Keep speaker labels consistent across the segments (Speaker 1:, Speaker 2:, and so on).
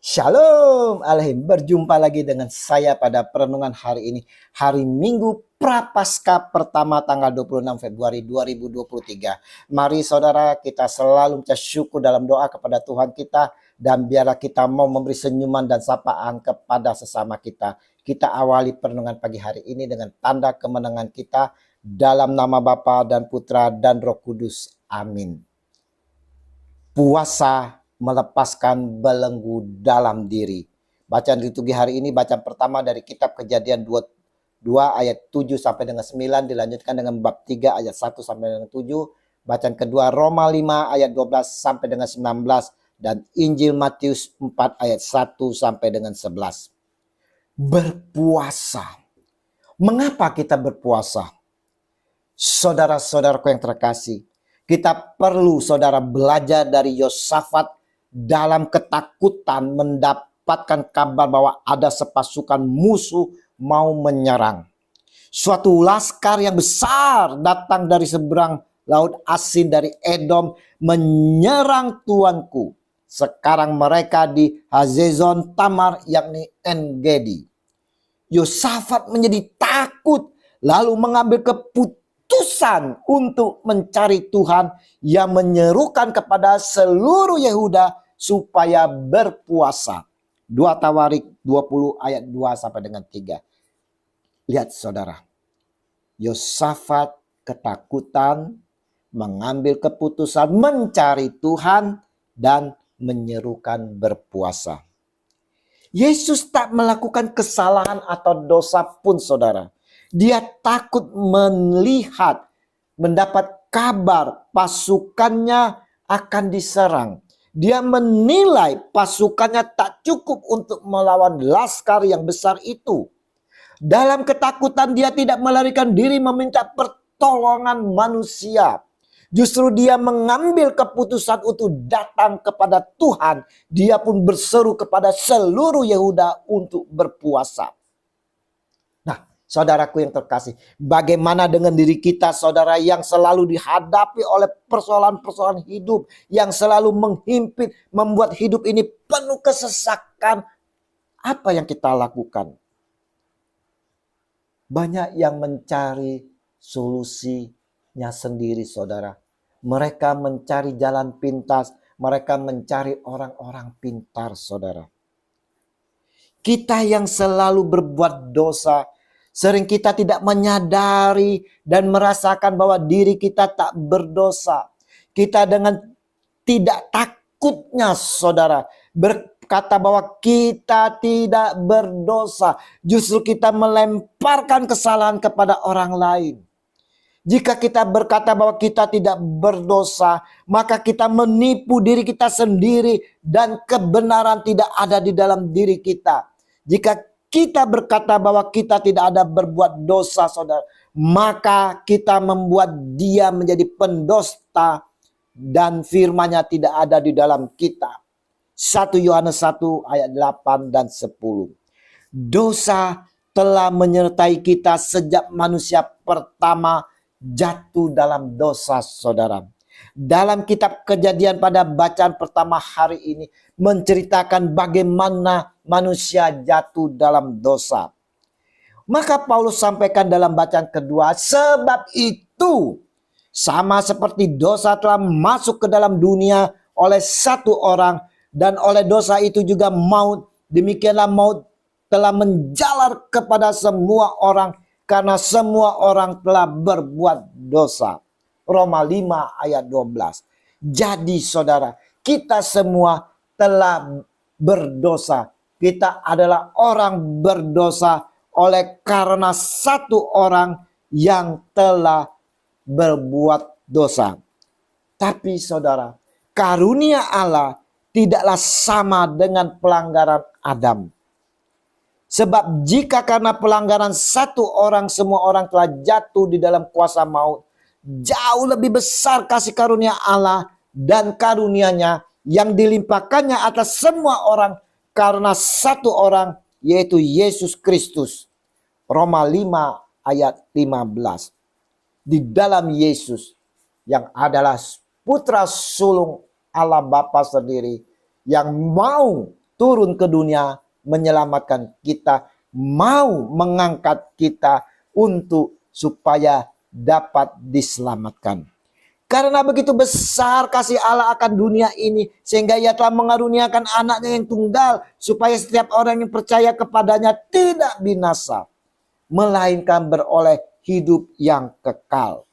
Speaker 1: Shalom Alhim, berjumpa lagi dengan saya pada perenungan hari ini, hari Minggu Prapaskah pertama tanggal 26 Februari 2023. Mari saudara, kita selalu mengucap syukur dalam doa kepada Tuhan kita, dan biarlah kita mau memberi senyuman dan sapaan kepada sesama kita. Kita awali perenungan pagi hari ini dengan tanda kemenangan kita dalam nama Bapa dan Putra dan Roh Kudus. Amin. Puasa melepaskan belenggu dalam diri. Bacaan liturgi hari ini, bacaan pertama dari kitab Kejadian 2 ayat 7 sampai dengan 9, dilanjutkan dengan bab 3 ayat 1 sampai dengan 7. Bacaan kedua Roma 5 ayat 12 sampai dengan 19, dan Injil Matius 4 ayat 1 sampai dengan 11. Berpuasa. Mengapa kita berpuasa? Saudara-saudaraku yang terkasih, kita perlu saudara belajar dari Yosafat dalam ketakutan mendapatkan kabar bahwa ada sepasukan musuh mau menyerang. Suatu laskar yang besar datang dari seberang laut asin dari Edom menyerang tuanku. Sekarang mereka di Hazezon Tamar, yakni En-Gedi. Yosafat menjadi takut lalu mengambil keputusan untuk mencari Tuhan yang menyerukan kepada seluruh Yehuda supaya berpuasa. 2 Tawarik 20 ayat 2 sampai dengan 3. Lihat saudara, Yosafat ketakutan, mengambil keputusan mencari Tuhan dan menyerukan berpuasa. Yesus tak melakukan kesalahan atau dosa pun saudara. Dia takut melihat, mendapat kabar pasukannya akan diserang. Dia menilai pasukannya tak cukup untuk melawan laskar yang besar itu. Dalam ketakutan dia tidak melarikan diri meminta pertolongan manusia. Justru dia mengambil keputusan untuk datang kepada Tuhan. Dia pun berseru kepada seluruh Yehuda untuk berpuasa. Nah, saudaraku yang terkasih, bagaimana dengan diri kita saudara yang selalu dihadapi oleh persoalan-persoalan hidup, yang selalu menghimpit, membuat hidup ini penuh kesesakan? Apa yang kita lakukan? Banyak yang mencari solusinya sendiri saudara. Mereka mencari jalan pintas, mereka mencari orang-orang pintar saudara. Kita yang selalu berbuat dosa, sering kita tidak menyadari dan merasakan bahwa diri kita tak berdosa. Kita dengan tidak takutnya saudara berkata bahwa kita tidak berdosa. Justru kita melemparkan kesalahan kepada orang lain. Jika kita berkata bahwa kita tidak berdosa, maka kita menipu diri kita sendiri dan kebenaran tidak ada di dalam diri kita. Jika kita berkata bahwa kita tidak ada berbuat dosa, saudara, maka kita membuat dia menjadi pendosta dan firman-Nya tidak ada di dalam kita. 1 Yohanes 1 ayat 8 dan 10. Dosa telah menyertai kita sejak manusia pertama jatuh dalam dosa saudara. Dalam kitab Kejadian pada bacaan pertama hari ini menceritakan bagaimana manusia jatuh dalam dosa. Maka Paulus sampaikan dalam bacaan kedua, sebab itu sama seperti dosa telah masuk ke dalam dunia oleh satu orang, dan oleh dosa itu juga maut, demikianlah maut telah menjalar kepada semua orang karena semua orang telah berbuat dosa. Roma 5 ayat 12. Jadi saudara, kita semua telah berdosa. Kita adalah orang berdosa oleh karena satu orang yang telah berbuat dosa. Tapi saudara, karunia Allah tidaklah sama dengan pelanggaran Adam. Sebab jika karena pelanggaran satu orang semua orang telah jatuh di dalam kuasa maut, jauh lebih besar kasih karunia Allah dan karunia-Nya yang dilimpahkannya atas semua orang karena satu orang, yaitu Yesus Kristus. Roma 5 ayat 15. Di dalam Yesus yang adalah putra sulung Allah Bapa sendiri, yang mau turun ke dunia menyelamatkan kita, mau mengangkat kita untuk supaya dapat diselamatkan. Karena begitu besar kasih Allah akan dunia ini, sehingga Ia telah mengaruniakan anaknya yang tunggal, supaya setiap orang yang percaya kepadanya tidak binasa, melainkan beroleh hidup yang kekal.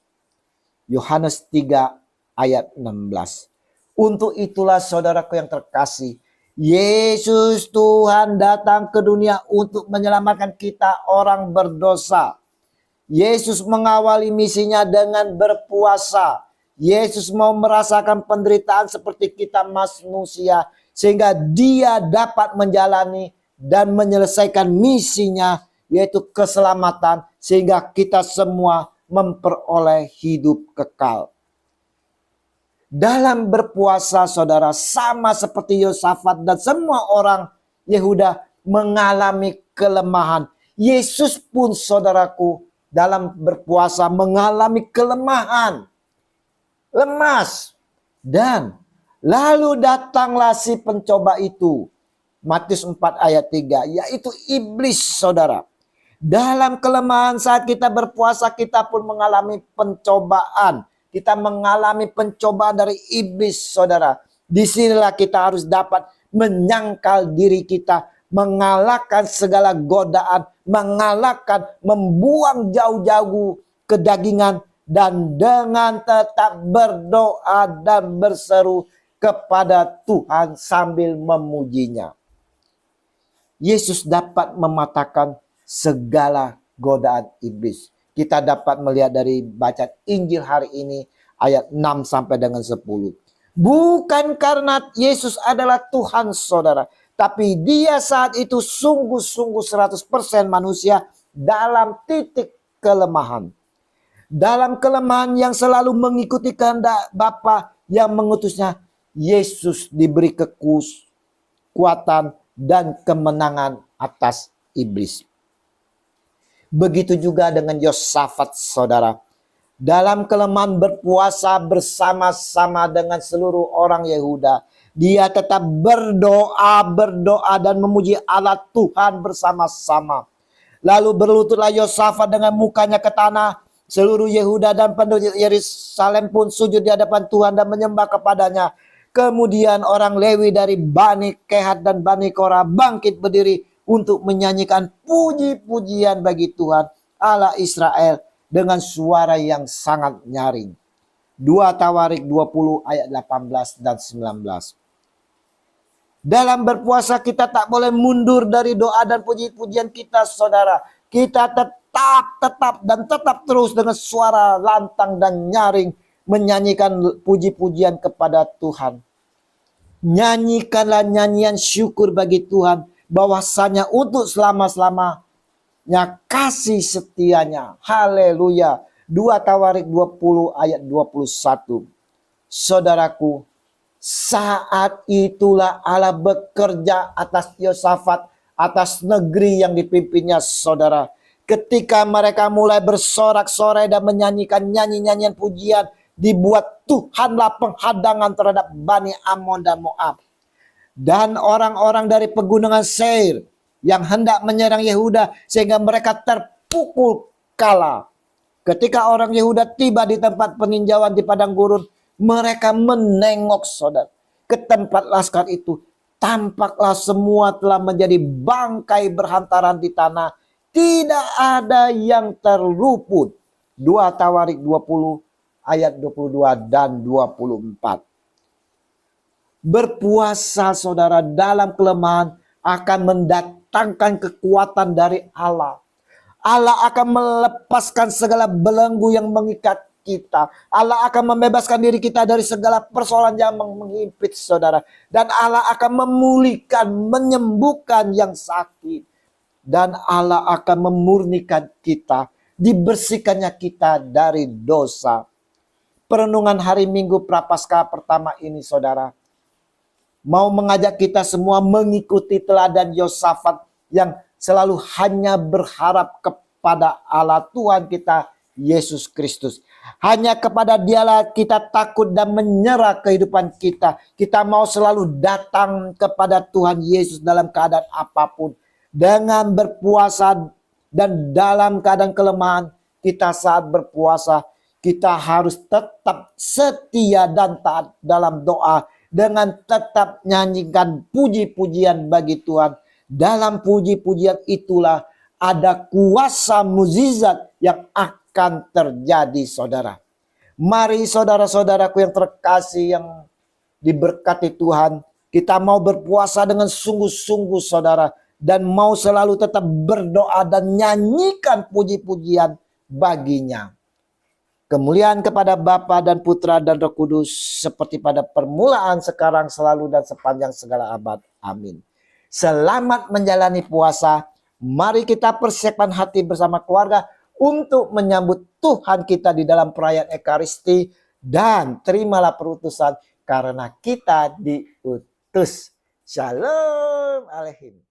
Speaker 1: Yohanes 3 ayat 16. Untuk itulah saudaraku yang terkasih, Yesus Tuhan datang ke dunia untuk menyelamatkan kita orang berdosa. Yesus mengawali misinya dengan berpuasa. Yesus mau merasakan penderitaan seperti kita manusia, sehingga Dia dapat menjalani dan menyelesaikan misinya, yaitu keselamatan, sehingga kita semua memperoleh hidup kekal. Dalam berpuasa, saudara, sama seperti Yosafat dan semua orang Yehuda mengalami kelemahan. Yesus pun, saudaraku, dalam berpuasa mengalami kelemahan, lemas. Dan lalu datanglah si pencoba itu, Matius 4 ayat 3, yaitu iblis, saudara. Dalam kelemahan saat kita berpuasa, kita pun mengalami pencobaan. Kita mengalami pencobaan dari iblis, saudara. Disinilah kita harus dapat menyangkal diri kita, mengalahkan segala godaan, mengalahkan, membuang jauh-jauh kedagingan, dan dengan tetap berdoa dan berseru kepada Tuhan sambil memujinya. Yesus dapat mematahkan segala godaan iblis. Kita dapat melihat dari baca Injil hari ini ayat 6 sampai dengan 10. Bukan karena Yesus adalah Tuhan, saudara, tapi Dia saat itu sungguh-sungguh 100% manusia dalam titik kelemahan. Dalam kelemahan yang selalu mengikuti kehendak Bapa yang mengutusnya, Yesus diberi kekuatan dan kemenangan atas iblis. Begitu juga dengan Yosafat, saudara. Dalam kelemahan berpuasa bersama-sama dengan seluruh orang Yehuda, dia tetap berdoa dan memuji Allah Tuhan bersama-sama. Lalu berlututlah Yosafat dengan mukanya ke tanah. Seluruh Yehuda dan penduduk Yerusalem pun sujud di hadapan Tuhan dan menyembah kepadanya. Kemudian orang Lewi dari Bani Kehat dan Bani Korah bangkit berdiri untuk menyanyikan puji-pujian bagi Tuhan Allah Israel dengan suara yang sangat nyaring. 2 Tawarik 20 ayat 18 dan 19. Dalam berpuasa kita tak boleh mundur dari doa dan puji-pujian kita, saudara. Kita tetap terus dengan suara lantang dan nyaring menyanyikan puji-pujian kepada Tuhan. Nyanyikanlah nyanyian syukur bagi Tuhan, bahwasanya untuk selama-lamanya kasih setianya. Haleluya. 2 Tawarik 20 ayat 21. Saudaraku, saat itulah Allah bekerja atas Yosafat, atas negeri yang dipimpinnya, saudara. Ketika mereka mulai bersorak-sorai dan menyanyikan nyanyi-nyanyian pujian, dibuat Tuhanlah penghadangan terhadap Bani Ammon dan Moab. Dan orang-orang dari pegunungan Seir yang hendak menyerang Yehuda, sehingga mereka terpukul kalah. Ketika orang Yehuda tiba di tempat peninjauan di padang gurun, mereka menengok, saudara, ke tempat laskar itu. Tampaklah semua telah menjadi bangkai berhantaran di tanah. Tidak ada yang terluput. 2 Tawarik 20 ayat 22 dan 24. Berpuasa, saudara, dalam kelemahan akan mendatangkan kekuatan dari Allah. Allah akan melepaskan segala belenggu yang mengikat kita. Allah akan membebaskan diri kita dari segala persoalan yang menghimpit, saudara. Dan Allah akan memulihkan, menyembuhkan yang sakit. Dan Allah akan memurnikan kita, dibersihkannya kita dari dosa. Perenungan hari Minggu Prapaskah pertama ini, saudara, mau mengajak kita semua mengikuti teladan Yosafat yang selalu hanya berharap kepada Allah Tuhan kita Yesus Kristus. Hanya kepada Dialah kita takut dan menyerah kehidupan kita. Kita mau selalu datang kepada Tuhan Yesus dalam keadaan apapun. Dengan berpuasa dan dalam keadaan kelemahan kita saat berpuasa, kita harus tetap setia dan taat dalam doa. Dengan tetap nyanyikan puji-pujian bagi Tuhan. Dalam puji-pujian itulah ada kuasa mukjizat yang akan terjadi, saudara. Mari saudara-saudaraku yang terkasih, yang diberkati Tuhan, kita mau berpuasa dengan sungguh-sungguh, saudara, dan mau selalu tetap berdoa dan nyanyikan puji-pujian baginya. Kemuliaan kepada Bapa dan Putra dan Roh Kudus, seperti pada permulaan, sekarang, selalu, dan sepanjang segala abad. Amin. Selamat menjalani puasa. Mari kita persiapkan hati bersama keluarga untuk menyambut Tuhan kita di dalam perayaan Ekaristi. Dan terimalah perutusan karena kita diutus. Shalom Aleichem.